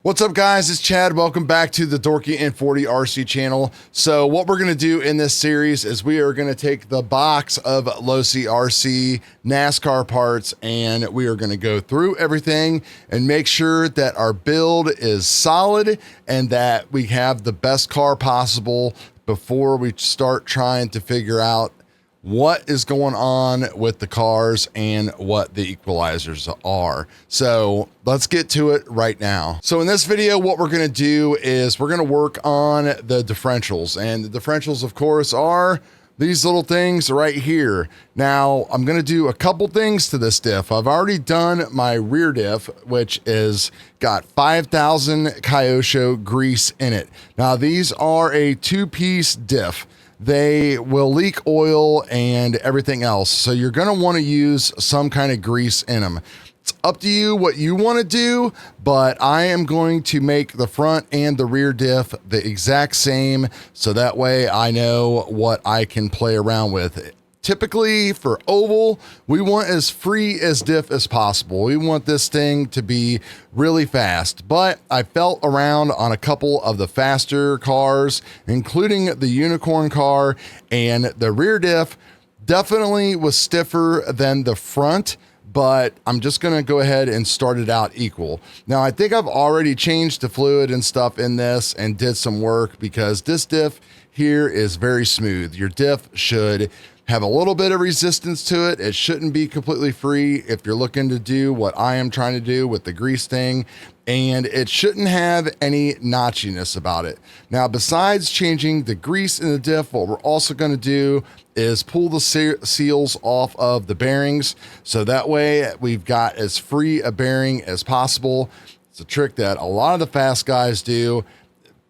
What's up, guys? It's Chad. Welcome back to the Dorky and 40 RC channel. So what we're going to do in this series is we are going to take the box of Losi RC Nascar parts and we are going to go through everything and make sure that our build is solid and that we have the best car possible before we start trying to figure out what is going on with the cars and what the equalizers are. So let's get to it right now. So in this video, what we're going to do is we're going to work on the differentials, and the differentials, of course, are these little things right here. Now I'm going to do a couple things to this diff. I've already done my rear diff, which is got 5,000 Kyosho grease in it. Now these are a two-piece diff. They will leak oil and everything else. So you're going to want to use some kind of grease in them. It's up to you what you want to do, but I am going to make the front and the rear diff the exact same. So that way I know what I can play around with. Typically for oval, we want as free as diff as possible. We want this thing to be really fast, but I felt around on a couple of the faster cars, including the unicorn car, and the rear diff definitely was stiffer than the front, but I'm just going to go ahead and start it out equal. Now, I think I've already changed the fluid and stuff in this and did some work because this diff here is very smooth. Your diff should have a little bit of resistance to it. It shouldn't be completely free if you're looking to do what I am trying to do with the grease thing, and it shouldn't have any notchiness about it. Now, besides changing the grease in the diff, what we're also going to do is pull the seals off of the bearings, so that way we've got as free a bearing as possible. It's a trick that a lot of the fast guys do.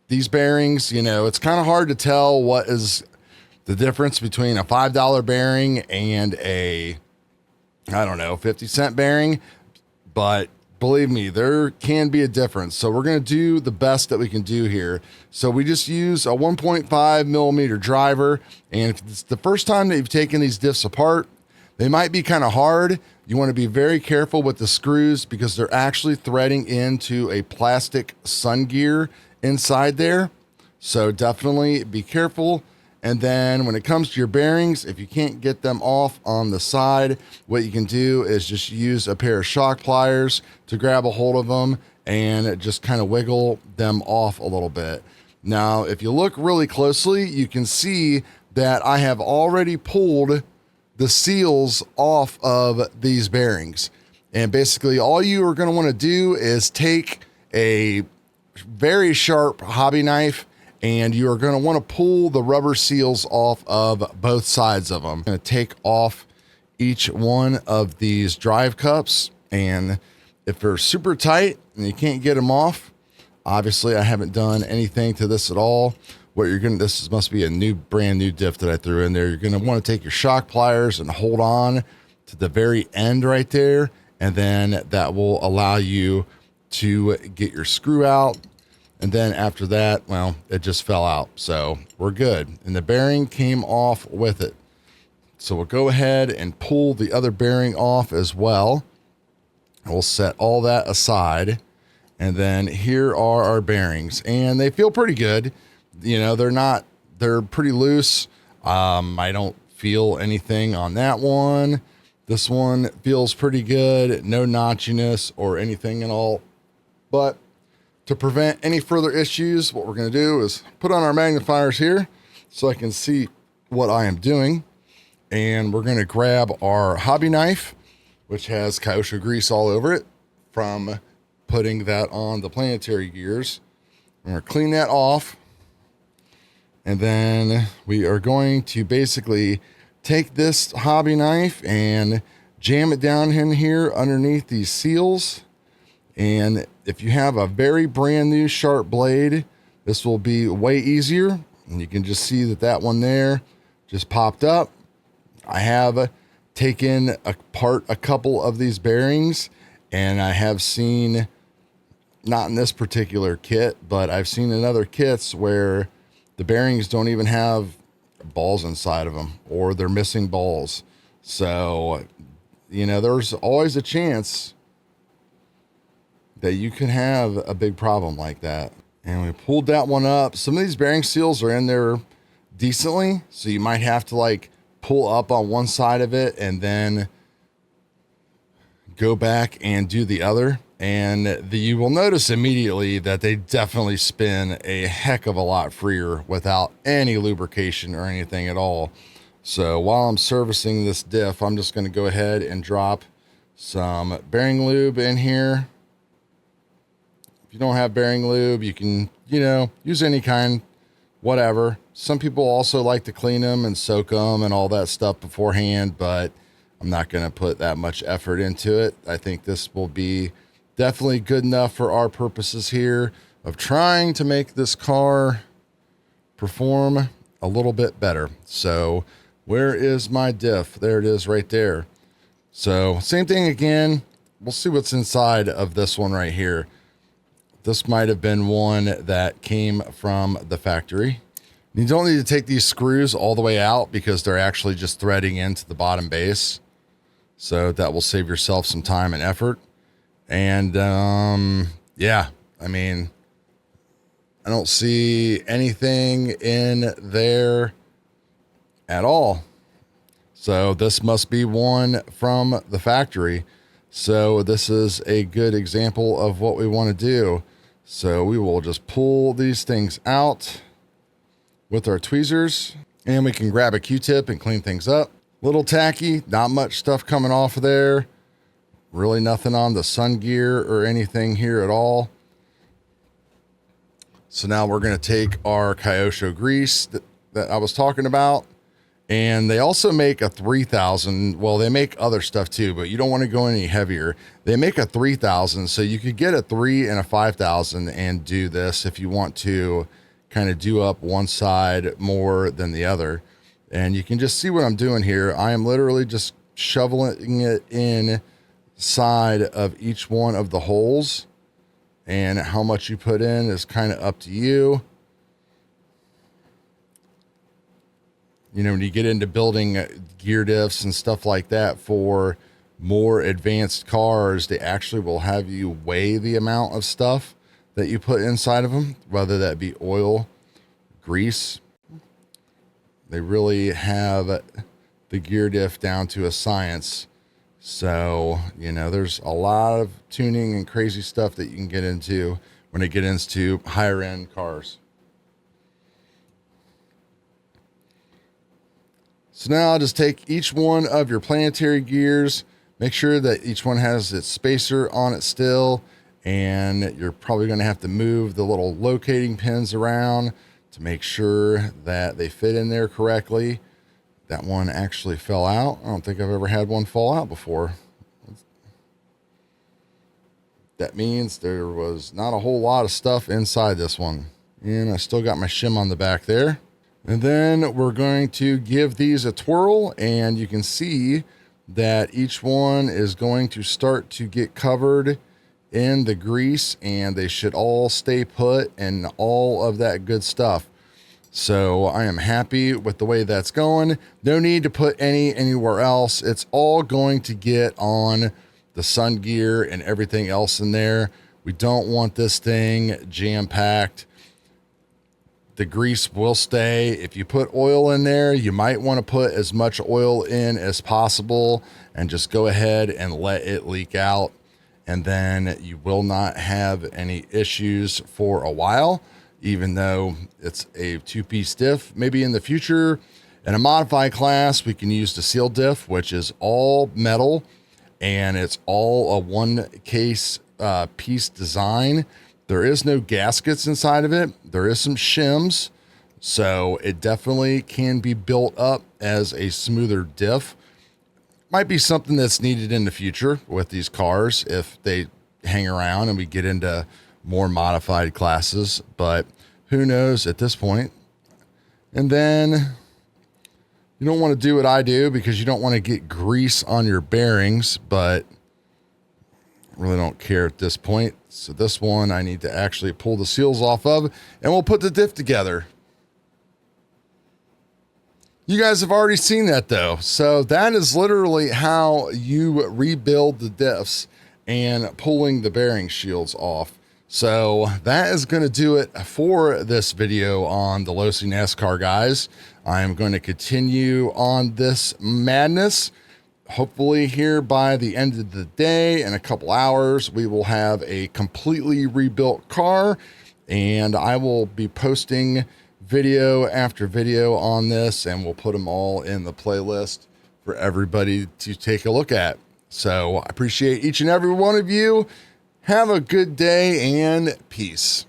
These bearings, you know, it's kind of hard to tell what is the difference between a $5 bearing and a, I don't know, 50-cent bearing, but believe me, there can be a difference. So we're going to do the best that we can do here. So we just use a 1.5 millimeter driver. And if it's the first time that you've taken these diffs apart, they might be kind of hard. You want to be very careful with the screws because they're actually threading into a plastic sun gear inside there. So definitely be careful. And then when it comes to your bearings, if you can't get them off on the side, what you can do is just use a pair of shock pliers to grab a hold of them and just kind of wiggle them off a little bit. Now, if you look really closely, you can see that I have already pulled the seals off of these bearings. And basically all you are going to want to do is take a very sharp hobby knife and you are going to want to pull the rubber seals off of both sides of them. I'm going to take off each one of these drive cups, and if they're super tight and you can't get them off, obviously I haven't done anything to this at all. What you're going to, this must be a brand new diff that I threw in there. You're going to want to take your shock pliers and hold on to the very end right there, and then that will allow you to get your screw out. And then after that, well, it just fell out. So we're good. And the bearing came off with it. So we'll go ahead and pull the other bearing off as well. We'll set all that aside. And then here are our bearings. And they feel pretty good. You know, they're pretty loose. I don't feel anything on that one. This one feels pretty good. No notchiness or anything at all. But to prevent any further issues, what we're going to do is put on our magnifiers here so I can see what I am doing. And we're going to grab our hobby knife, which has Kyosho grease all over it from putting that on the planetary gears. We're going to clean that off. And then we are going to basically take this hobby knife and jam it down in here underneath these seals. And if you have a very brand new sharp blade, this will be way easier. And you can just see that that one there just popped up. I have taken apart a couple of these bearings, and I have seen, not in this particular kit, but I've seen in other kits where the bearings don't even have balls inside of them, or they're missing balls. So, you know, there's always a chance that you can have a big problem like that. And we pulled that one up. Some of these bearing seals are in there decently, so you might have to like pull up on one side of it and then go back and do the other. And you will notice immediately that they definitely spin a heck of a lot freer without any lubrication or anything at all. So while I'm servicing this diff, I'm just going to go ahead and drop some bearing lube in here. If you don't have bearing lube, you can, you know, use any kind, whatever. Some people also like to clean them and soak them and all that stuff beforehand, but I'm not going to put that much effort into it. I think this will be definitely good enough for our purposes here of trying to make this car perform a little bit better. So where is my diff? There it is right there. So same thing again. We'll see what's inside of this one right here. This might have been one that came from the factory. You don't need to take these screws all the way out because they're actually just threading into the bottom base. So that will save yourself some time and effort. And yeah, I mean, I don't see anything in there at all. So this must be one from the factory. So this is a good example of what we want to do. So we will just pull these things out with our tweezers, and we can grab a Q-tip and clean things up. Little tacky, not much stuff coming off of there. Really nothing on the sun gear or anything here at all. So now we're going to take our Kyosho grease that I was talking about. And they also make a 3000. Well, they make other stuff too, but you don't want to go any heavier. They make a 3000. So you could get a 3 and a 5000 and do this if you want to kind of do up one side more than the other. And you can just see what I'm doing here. I am literally just shoveling it in side of each one of the holes, and how much you put in is kind of up to you. You know, when you get into building gear diffs and stuff like that for more advanced cars, they actually will have you weigh the amount of stuff that you put inside of them, whether that be oil, grease. They really have the gear diff down to a science. So, you know, there's a lot of tuning and crazy stuff that you can get into when it gets into higher end cars. So now I'll just take each one of your planetary gears, make sure that each one has its spacer on it still, and you're probably going to have to move the little locating pins around to make sure that they fit in there correctly. That one actually fell out. I don't think I've ever had one fall out before. That means there was not a whole lot of stuff inside this one. And I still got my shim on the back there. And then we're going to give these a twirl, and you can see that each one is going to start to get covered in the grease, and they should all stay put and all of that good stuff. So I am happy with the way that's going. No need to put anywhere else. It's all going to get on the sun gear and everything else in there. We don't want this thing jam-packed. The grease will stay. If you put oil in there, you might want to put as much oil in as possible and just go ahead and let it leak out. And then you will not have any issues for a while, even though it's a two-piece diff. Maybe in the future, in a modified class, we can use the seal diff, which is all metal and it's all a one case piece design. There is no gaskets inside of it. There is some shims, so it definitely can be built up as a smoother diff. Might be something that's needed in the future with these cars if they hang around and we get into more modified classes, but who knows at this point. And then you don't want to do what I do because you don't want to get grease on your bearings, but really don't care at this point. So this one I need to actually pull the seals off of, and we'll put the diff together. You guys have already seen that though. So that is literally how you rebuild the diffs. and pulling the bearing shields off. So that is going to do it for this video on the Losi Nascar, guys. I am going to continue on this madness. Hopefully here by the end of the day, in a couple hours, we will have a completely rebuilt car, and I will be posting video after video on this, and we'll put them all in the playlist for everybody to take a look at. So I appreciate each and every one of you. Have a good day and peace.